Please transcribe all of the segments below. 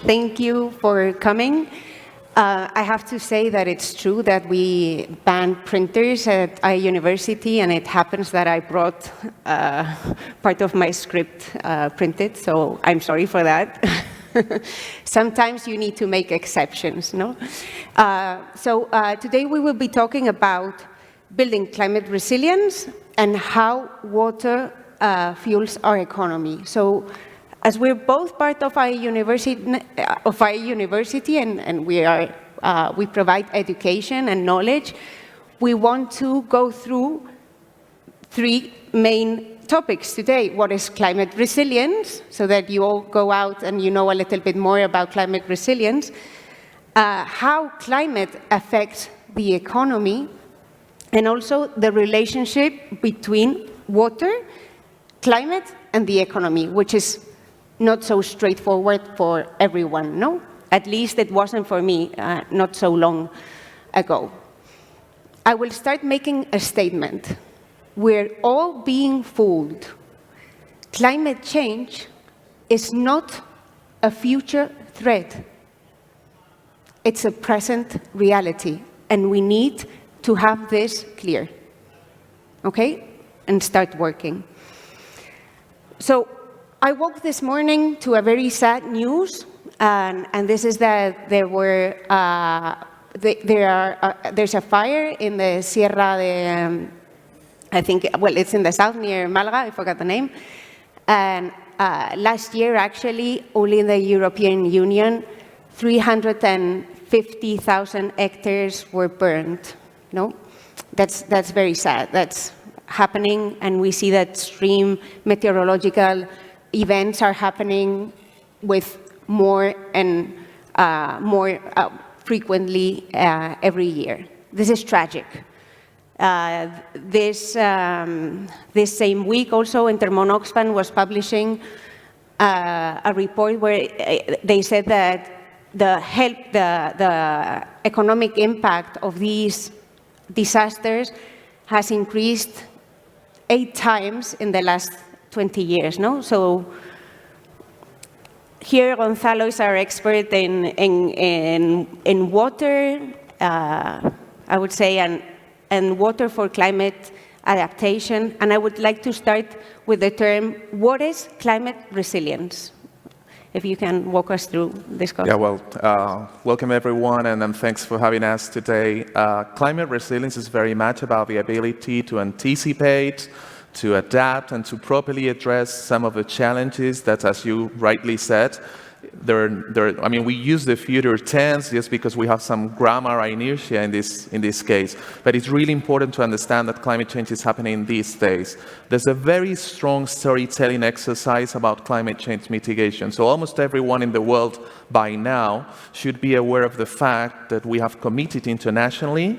Thank you for coming. I have to say that it's true that we banned printers at a university, and it happens that I brought part of my script printed, so I'm sorry for that. Sometimes you need to make exceptions, no? Today we will be talking about building climate resilience and how water fuels our economy. So, as we're both part of our university, and we provide education and knowledge, we want to go through three main topics today. What is climate resilience, so that you all go out and you know a little bit more about climate resilience, how climate affects the economy, and also the relationship between water, climate, and the economy, which is not so straightforward for everyone, no? At least it wasn't for me not so long ago. I will start making a statement. We're all being fooled. Climate change is not a future threat. It's a present reality, and we need to have this clear, okay? And start working. So, I woke this morning to a very sad news, and this is that there's a fire in the Sierra de, I think, well, it's in the south near Malaga, I forgot the name, and last year, actually, only in the European Union, 350,000 hectares were burned, no? That's very sad. That's happening, and we see that extreme meteorological events are happening with more and more frequently every year. This is tragic. This same week also, Intermon Oxfam was publishing a report where they said that the economic impact of these disasters has increased 8 times in the last 20 years, no? So here Gonzalo is our expert in water, I would say, and water for climate adaptation. And I would like to start with the term, what is climate resilience? If you can walk us through this concept. Yeah, well, welcome everyone, and thanks for having us today. Climate resilience is very much about the ability to anticipate, to adapt, and to properly address some of the challenges that, as you rightly said, I mean, we use the future tense just because we have some grammar inertia in this case, but it's really important to understand that climate change is happening these days. There's a very strong storytelling exercise about climate change mitigation. So almost everyone in the world by now should be aware of the fact that we have committed internationally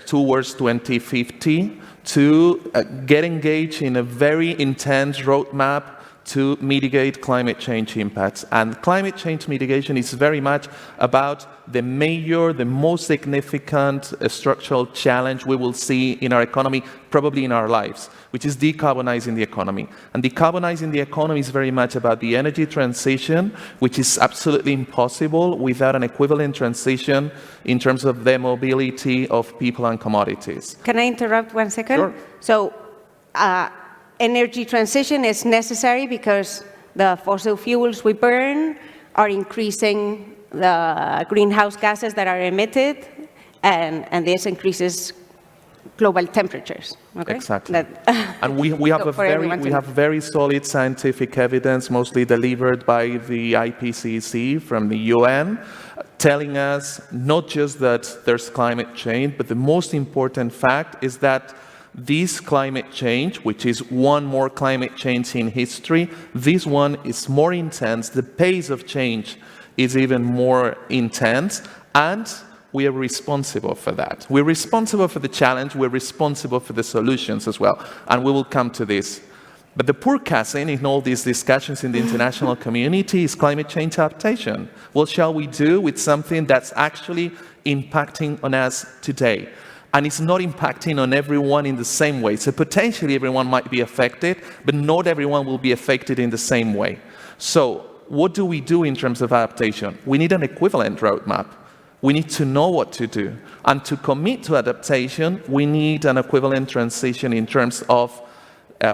towards 2050 to get engaged in a very intense roadmap to mitigate climate change impacts. And climate change mitigation is very much about the most significant structural challenge we will see in our economy, probably in our lives, which is decarbonizing the economy. And decarbonizing the economy is very much about the energy transition, which is absolutely impossible without an equivalent transition in terms of the mobility of people and commodities. Can I interrupt 1 second? Sure. So, energy transition is necessary because the fossil fuels we burn are increasing the greenhouse gases that are emitted, and this increases global temperatures. Okay? Exactly. And we have very solid scientific evidence, mostly delivered by the IPCC from the UN, telling us not just that there's climate change, but the most important fact is that this climate change, which is one more climate change in history, this one is more intense. The pace of change is even more intense, and we are responsible for that. We're responsible for the challenge, we're responsible for the solutions as well, and we will come to this. But the poor cousin in all these discussions in the international community is climate change adaptation. What shall we do with something that's actually impacting on us today. And it's not impacting on everyone in the same way. So potentially everyone might be affected, but not everyone will be affected in the same way. So what do we do in terms of adaptation? We need an equivalent roadmap. We need to know what to do. And to commit to adaptation, we need an equivalent transition in terms of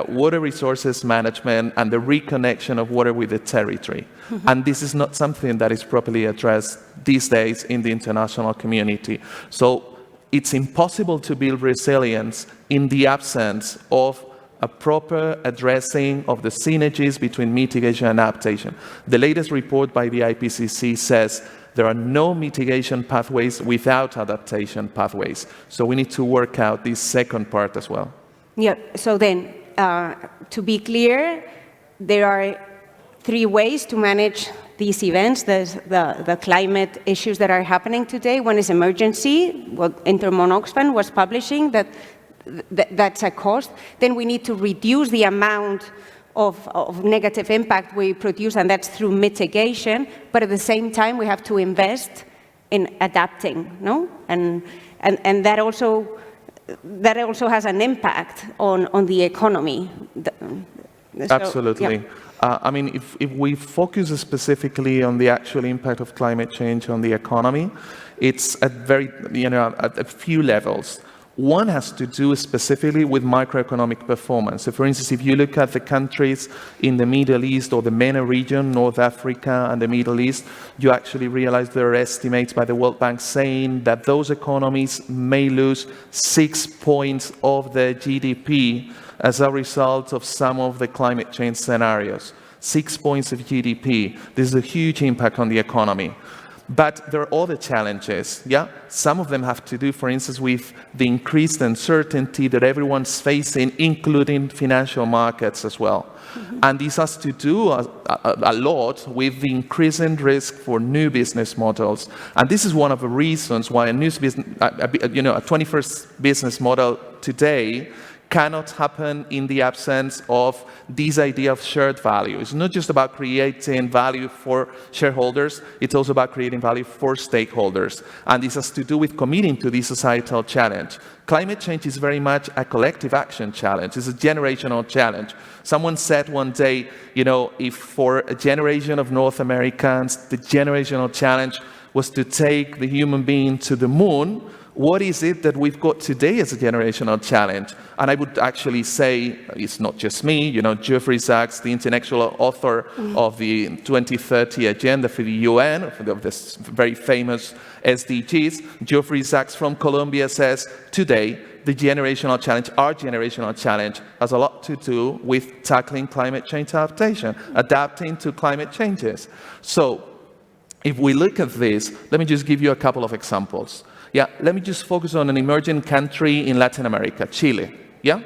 water resources management and the reconnection of water with the territory. And this is not something that is properly addressed these days in the international community. So it's impossible to build resilience in the absence of a proper addressing of the synergies between mitigation and adaptation. The latest report by the IPCC says there are no mitigation pathways without adaptation pathways. So we need to work out this second part as well. Yeah, so then, to be clear, there are 3 ways to manage these events, the climate issues that are happening today. One is emergency, what Intermon Oxfam was publishing, that's a cost. Then we need to reduce the amount of negative impact we produce, and that's through mitigation. But at the same time, we have to invest in adapting, no? And that also has an impact on the economy. Absolutely. Yeah. I mean, if we focus specifically on the actual impact of climate change on the economy, it's at a few levels. One has to do specifically with macroeconomic performance. So for instance, if you look at the countries in the Middle East or the MENA region, North Africa and the Middle East, you actually realize there are estimates by the World Bank saying that those economies may lose 6 points of their GDP as a result of some of the climate change scenarios. 6 points of GDP. This is a huge impact on the economy. But there are other challenges, yeah? Some of them have to do, for instance, with the increased uncertainty that everyone's facing, including financial markets as well. And this has to do a lot with the increasing risk for new business models. And this is one of the reasons why a 21st business model today cannot happen in the absence of this idea of shared value. It's not just about creating value for shareholders, it's also about creating value for stakeholders. And this has to do with committing to this societal challenge. Climate change is very much a collective action challenge. It's a generational challenge. Someone said one day, if for a generation of North Americans, the generational challenge was to take the human being to the moon, what is it that we've got today as a generational challenge? And I would actually say, it's not just me, Jeffrey Sachs, the intellectual author of the 2030 Agenda for the UN, of this very famous SDGs, Jeffrey Sachs from Colombia says, today, the generational challenge, our generational challenge, has a lot to do with tackling climate change adaptation, adapting to climate changes. So, if we look at this, let me just give you a couple of examples. Yeah, let me just focus on an emerging country in Latin America, Chile. Yeah,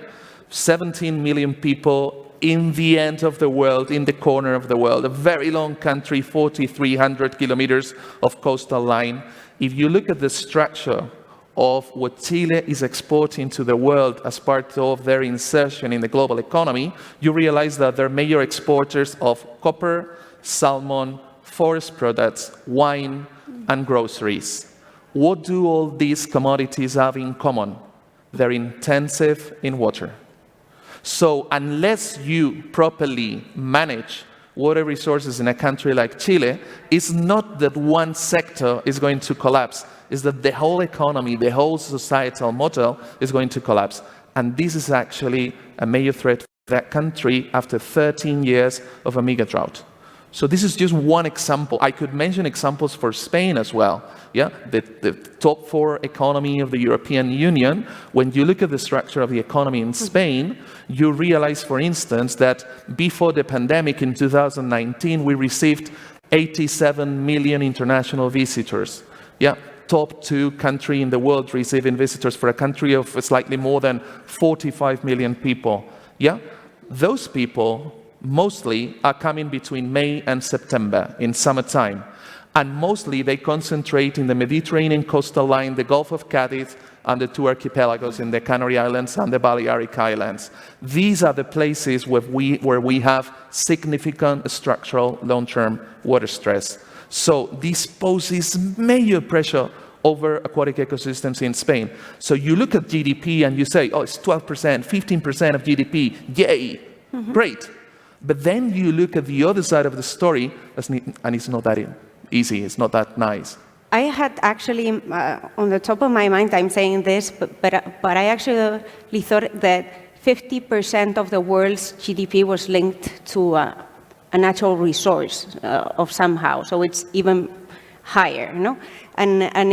17 million people in the end of the world, in the corner of the world, a very long country, 4,300 kilometers of coastal line. If you look at the structure of what Chile is exporting to the world as part of their insertion in the global economy, you realize that they're major exporters of copper, salmon, forest products, wine, and groceries. What do all these commodities have in common? They're intensive in water. So unless you properly manage water resources in a country like Chile, it's not that one sector is going to collapse, it's that the whole economy, the whole societal model is going to collapse. And this is actually a major threat for that country after 13 years of a mega drought. So this is just one example. I could mention examples for Spain as well. Yeah, the top 4 economy of the European Union. When you look at the structure of the economy in Spain, you realize, for instance, that before the pandemic in 2019, we received 87 million international visitors. Yeah, top 2 country in the world receiving visitors for a country of slightly more than 45 million people. Yeah, those people mostly are coming between May and September in summertime. And mostly they concentrate in the Mediterranean coastal line, the Gulf of Cadiz, and the 2 archipelagos in the Canary Islands and the Balearic Islands. These are the places where we have significant structural long-term water stress. So this poses major pressure over aquatic ecosystems in Spain. So you look at GDP and you say, oh, it's 12%, 15% of GDP, yay, great. But then you look at the other side of the story, and it's not that easy, it's not that nice. I had actually, on the top of my mind, I'm saying this, but I actually thought that 50% of the world's GDP was linked to a natural resource of somehow, so it's even higher, no? And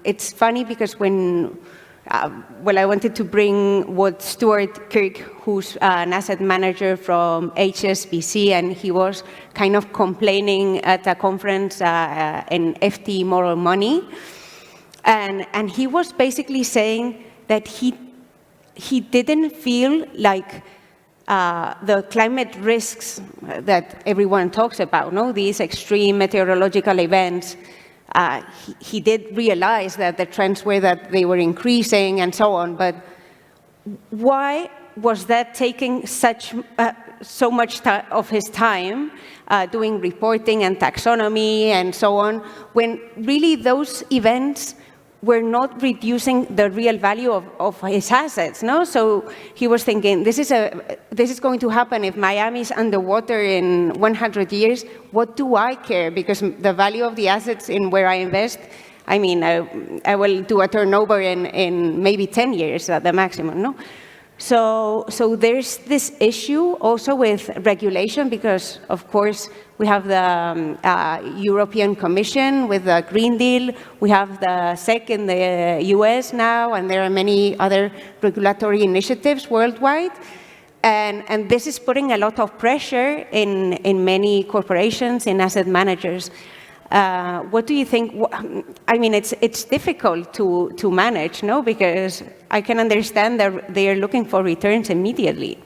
it's funny because when I wanted to bring what Stuart Kirk, who's an asset manager from HSBC, and he was kind of complaining at a conference in FT Moral Money, and he was basically saying that he didn't feel like the climate risks that everyone talks about, no, these extreme meteorological events. He did realize that the trends were that they were increasing and so on, but why was that taking so much of his time doing reporting and taxonomy and so on, when really those events were not reducing the real value of his assets, no? So he was thinking, this is going to happen if Miami's underwater in 100 years. What do I care? Because the value of the assets in where I invest, I mean, I will do a turnover in maybe 10 years at the maximum, no? So there's this issue also with regulation, because of course we have the European Commission with the Green Deal, we have the SEC in the US now, and there are many other regulatory initiatives worldwide. And this is putting a lot of pressure in many corporations, in asset managers. What do you think? I mean, it's difficult to manage, no? Because I can understand that they are looking for returns immediately.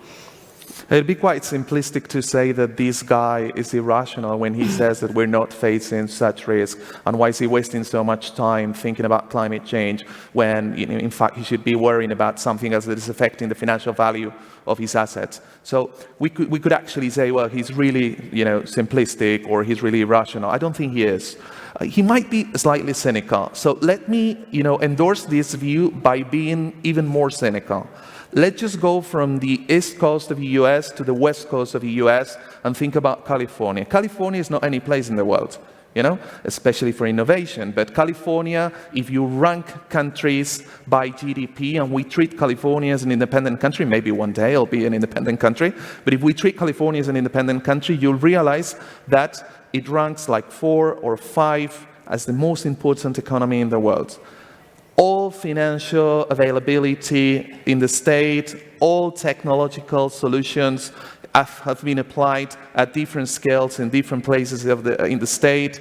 It'd be quite simplistic to say that this guy is irrational when he says that we're not facing such risk, and why is he wasting so much time thinking about climate change when, in fact, he should be worrying about something else that is affecting the financial value of his assets. So we could actually say, well, he's really, simplistic, or he's really irrational. I don't think he is. He might be slightly cynical. So let me, endorse this view by being even more cynical. Let's just go from the east coast of the US to the west coast of the US and think about California. California is not any place in the world, especially for innovation. But California, if you rank countries by GDP, and we treat California as an independent country, maybe one day it'll be an independent country, but if we treat California as an independent country, you'll realize that it ranks like 4 or 5 as the most important economy in the world. All financial availability in the state, all technological solutions have been applied at different scales in different places in the state.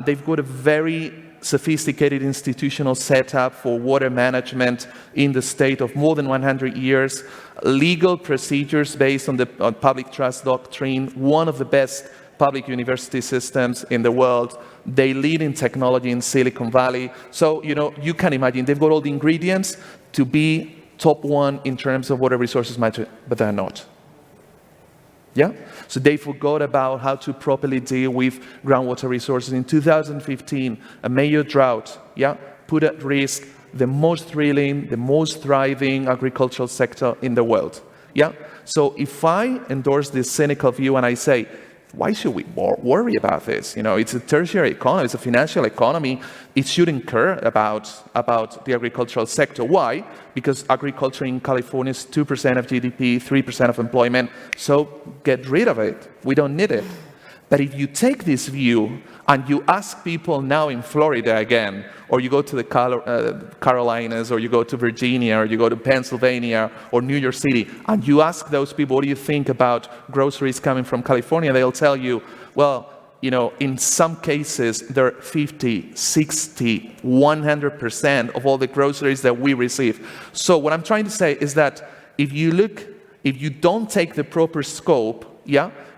They've got a very sophisticated institutional setup for water management in the state of more than 100 years. Legal procedures based on the public trust doctrine, one of the best public university systems in the world. They lead in technology in Silicon Valley. So, you can imagine they've got all the ingredients to be top one in terms of water resources management, but they're not. Yeah? So they forgot about how to properly deal with groundwater resources. In 2015, a major drought, put at risk the most thrilling, the most thriving agricultural sector in the world. So if I endorse this cynical view and I say, why should we worry about this? It's a tertiary economy, it's a financial economy. It shouldn't care about the agricultural sector. Why? Because agriculture in California is 2% of GDP, 3% of employment. So get rid of it. We don't need it. But if you take this view and you ask people now in Florida again, or you go to the Carolinas, or you go to Virginia, or you go to Pennsylvania, or New York City, and you ask those people, what do you think about groceries coming from California? They'll tell you, well, in some cases, they're 50, 60, 100% of all the groceries that we receive. So what I'm trying to say is that if you don't take the proper scope,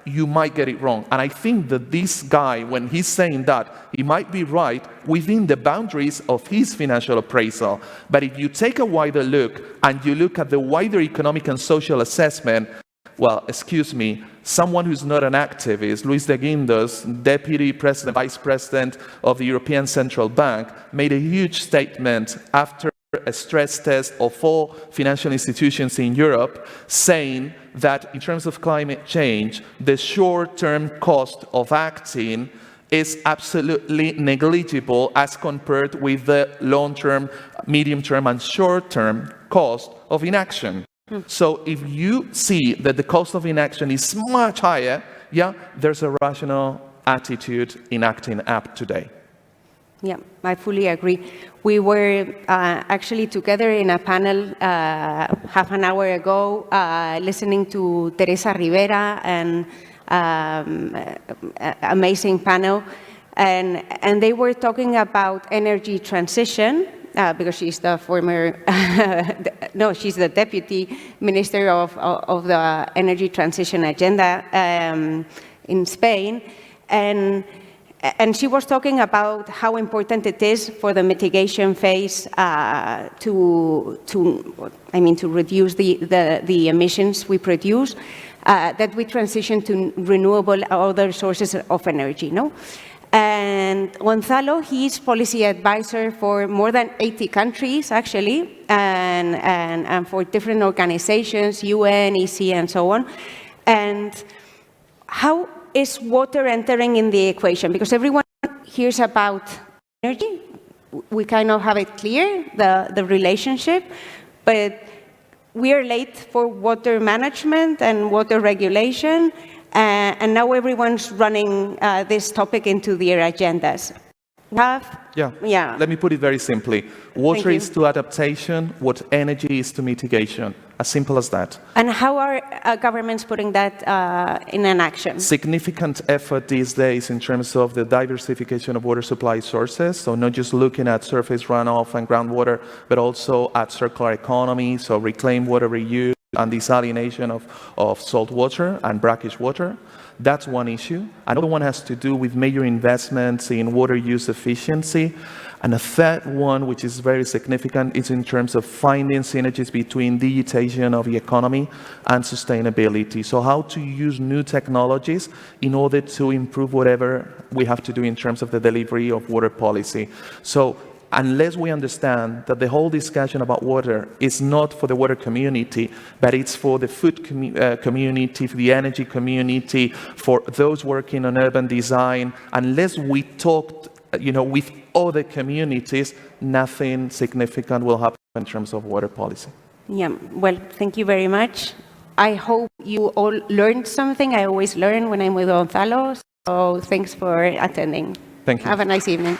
you might get it wrong. And I think that this guy, when he's saying that, he might be right within the boundaries of his financial appraisal. But if you take a wider look and you look at the wider economic and social assessment, well, excuse me, someone who's not an activist, Luis de Guindos, Deputy President, Vice President of the European Central Bank, made a huge statement after a stress test of all financial institutions in Europe, saying that in terms of climate change, the short-term cost of acting is absolutely negligible as compared with the long-term, medium-term, and short-term cost of inaction. So if you see that the cost of inaction is much higher, yeah, there's a rational attitude in acting up today. Yeah, I fully agree. We were actually together in a panel half an hour ago, listening to Teresa Rivera, and amazing panel, and they were talking about energy transition, because she's the former, no, she's the Deputy Minister of the Energy Transition Agenda in Spain, and she was talking about how important it is for the mitigation phase to reduce the emissions we produce, that we transition to renewable other sources of energy, no? And Gonzalo, he's policy advisor for more than 80 countries, actually, and for different organizations, UN, EC, and so on. And how is water entering in the equation? Because everyone hears about energy. We kind of have it clear, the relationship, but we are late for water management and water regulation, and now everyone's running this topic into their agendas. Yeah. Let me put it very simply. Water is to adaptation what energy is to mitigation. As simple as that. And how are governments putting that in an action? Significant effort these days in terms of the diversification of water supply sources. So not just looking at surface runoff and groundwater, but also at circular economy, so reclaimed water reuse and desalination of salt water and brackish water. That's one issue. Another one has to do with major investments in water use efficiency. And a third one, which is very significant, is in terms of finding synergies between digitization of the economy and sustainability. So how to use new technologies in order to improve whatever we have to do in terms of the delivery of water policy. So unless we understand that the whole discussion about water is not for the water community, but it's for the food community, for the energy community, for those working on urban design, unless we talk, with other communities, nothing significant will happen in terms of water policy. Yeah, well, thank you very much. I hope you all learned something. I always learn when I'm with Gonzalo, so thanks for attending. Thank you. Have a nice evening.